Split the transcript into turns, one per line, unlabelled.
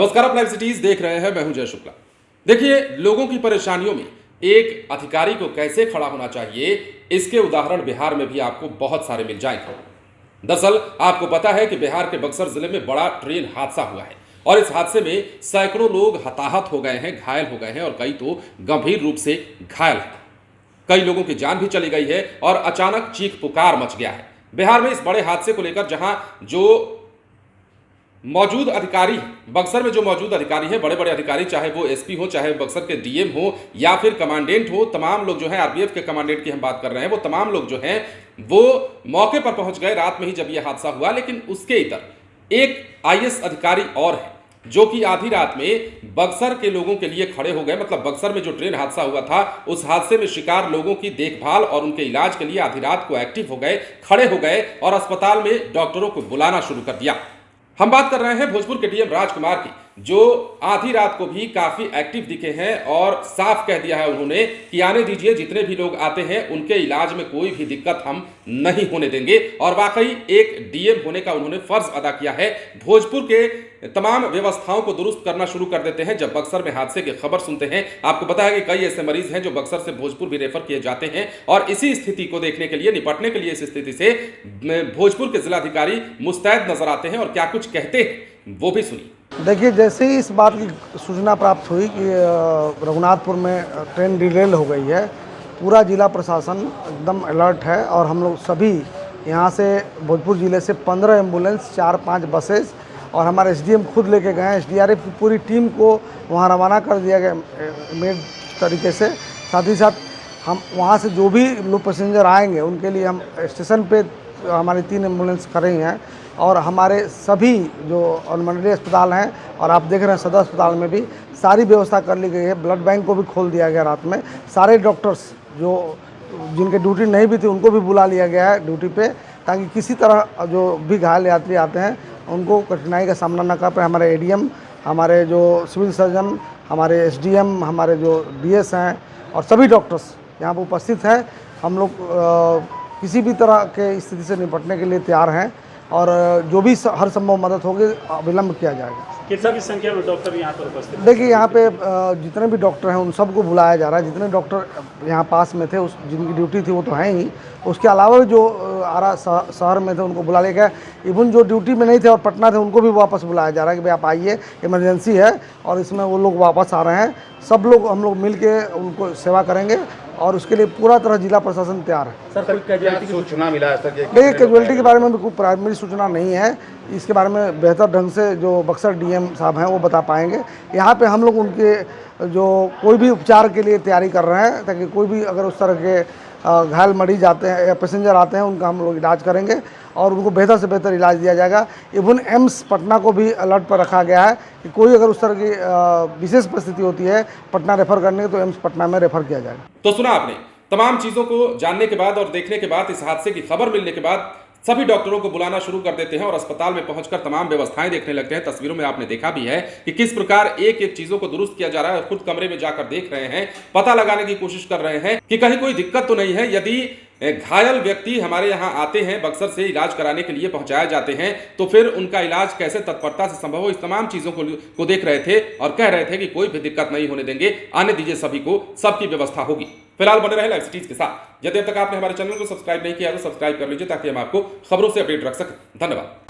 नमस्कार, आप live cities देख रहे हैं। मैं हूं जय शुक्ला। देखिए, लोगों की परेशानियों में एक अधिकारी को कैसे खड़ा होना चाहिए, इसके उदाहरण बिहार में भी आपको बहुत सारे मिल जाएंगे। दरअसल आपको पता है कि बिहार के बक्सर जिले में बड़ा ट्रेन हादसा हुआ है और इस हादसे में सैकड़ों लोग हताहत हो गए हैं, घायल हो गए हैं और कई तो गंभीर रूप से घायल हैं। कई लोगों की जान भी चली गई है और अचानक चीख पुकार मच गया है। बिहार में इस बड़े हादसे को लेकर जहां जो मौजूद अधिकारी, बक्सर में जो मौजूद अधिकारी हैं, बड़े बड़े अधिकारी, चाहे वो एसपी हो, चाहे बक्सर के डीएम हो या फिर कमांडेंट हो, तमाम लोग जो हैं, आरपीएफ के कमांडेंट की हम बात कर रहे हैं, वो तमाम लोग जो हैं वो मौके पर पहुंच गए रात में ही जब यह हादसा हुआ। लेकिन उसके इतर एक आईएएस अधिकारी और है जो कि आधी रात में बक्सर के लोगों के लिए खड़े हो गए। मतलब बक्सर में जो ट्रेन हादसा हुआ था, उस हादसे में शिकार लोगों की देखभाल और उनके इलाज के लिए आधी रात को एक्टिव हो गए, खड़े हो गए और अस्पताल में डॉक्टरों को बुलाना शुरू कर दिया। हम बात कर रहे हैं भोजपुर के डीएम राजकुमार की, जो आधी रात को भी काफी एक्टिव दिखे हैं और साफ कह दिया है उन्होंने कि आने दीजिए, जितने भी लोग आते हैं उनके इलाज में कोई भी दिक्कत हम नहीं होने देंगे। और वाकई एक डीएम होने का उन्होंने फर्ज अदा किया है। भोजपुर के तमाम व्यवस्थाओं को दुरुस्त करना शुरू कर देते हैं जब बक्सर में हादसे की खबर सुनते हैं। आपको पता है कि कई ऐसे मरीज हैं जो बक्सर से भोजपुर भी रेफर किए जाते हैं और इसी स्थिति को देखने के लिए, निपटने के लिए इस स्थिति से भोजपुर के जिलाधिकारी मुस्तैद नजर आते हैं और क्या कुछ कहते हैं वो भी सुनिए।
देखिए, जैसे ही इस बात की सूचना प्राप्त हुई कि रघुनाथपुर में ट्रेन डिरेल हो गई है, पूरा जिला प्रशासन एकदम अलर्ट है और हम लोग सभी यहाँ से भोजपुर जिले से 15 एम्बुलेंस, 4-5 बसेस और हमारे एसडीएम खुद लेके गए हैं। एसडीआरएफ की पूरी टीम को वहाँ रवाना कर दिया गया मेड तरीके से। साथ ही साथ हम वहाँ से जो भी लोग पैसेंजर आएंगे उनके लिए हम स्टेशन पे हमारी 3 एम्बुलेंस खड़ी हैं और हमारे सभी जो अनुमंडलीय अस्पताल हैं और आप देख रहे हैं सदर अस्पताल में भी सारी व्यवस्था कर ली गई है। ब्लड बैंक को भी खोल दिया गया रात में। सारे डॉक्टर्स जो जिनके ड्यूटी नहीं भी थी उनको भी बुला लिया गया है ड्यूटी पे, ताकि किसी तरह जो भी घायल यात्री आते हैं उनको कठिनाई का सामना न कर पाए। हमारे एडीएम, हमारे जो सिविल सर्जन, हमारे एसडीएम, हमारे जो डीएस हैं और सभी डॉक्टर्स यहाँ पर उपस्थित हैं। हम लोग किसी भी तरह के स्थिति से निपटने के लिए तैयार हैं और जो भी हर संभव मदद होगी विलम्ब किया जाएगा।
कितनी संख्या में डॉक्टर यहाँ पर उपस्थित?
देखिए, यहाँ पे जितने भी डॉक्टर हैं उन सबको बुलाया जा रहा है। जितने डॉक्टर यहाँ पास में थे, उस जिनकी ड्यूटी थी वो तो हैं ही, उसके अलावा भी जो आरा शहर में थे उनको बुला लिया गया। इवन जो ड्यूटी में नहीं थे और पटना थे उनको भी वापस बुलाया जा रहा है कि भाई आप आइए, इमरजेंसी है। और इसमें वो लोग वापस आ रहे हैं। सब लोग, हम लोग मिल के उनको सेवा करेंगे और उसके लिए पूरा तरह जिला प्रशासन तैयार है।
सर, कोई कैजुअलिटी की
सूचना मिला है? सर,
देखिए, कैजुअलिटी के बारे में भी कोई प्राइमरी सूचना नहीं है। इसके बारे में बेहतर ढंग से जो बक्सर डीएम साहब हैं वो बता पाएंगे। यहाँ पे हम लोग उनके जो कोई भी उपचार के लिए तैयारी कर रहे हैं, ताकि कोई भी अगर उस तरह के घायल मरीज आते हैं या पैसेंजर आते हैं उनका हम लोग इलाज करेंगे और उनको बेहतर से बेहतर इलाज दिया जाएगा। इवन एम्स पटना को भी अलर्ट पर रखा गया है कि कोई अगर उस तरह की विशेष परिस्थिति होती है पटना रेफर करने तो एम्स पटना में रेफर किया जाएगा।
तो सुना आपने, तमाम चीजों को जानने के बाद और देखने के बाद, इस हादसे की खबर मिलने के बाद सभी डॉक्टरों को बुलाना शुरू कर देते हैं और अस्पताल में पहुंचकर तमाम व्यवस्थाएं देखने लगते हैं। तस्वीरों में आपने देखा भी है कि किस प्रकार एक एक चीजों को दुरुस्त किया जा रहा है। खुद कमरे में जाकर देख रहे हैं, पता लगाने की कोशिश कर रहे हैं कि कहीं कोई दिक्कत तो नहीं है। यदि घायल व्यक्ति हमारे यहाँ आते हैं, बक्सर से इलाज कराने के लिए पहुंचाए जाते हैं, तो फिर उनका इलाज कैसे तत्परता से संभव हो, इस तमाम चीजों को देख रहे थे और कह रहे थे कि कोई भी दिक्कत नहीं होने देंगे, आने दीजिए सभी को, सबकी व्यवस्था होगी। फिलहाल बने रहे लाइव सिटीज के साथ। यदि अब तक आपने हमारे चैनल को सब्सक्राइब नहीं किया तो सब्सक्राइब कर लीजिए ताकि हम आपको खबरों से अपडेट रख सकें। धन्यवाद।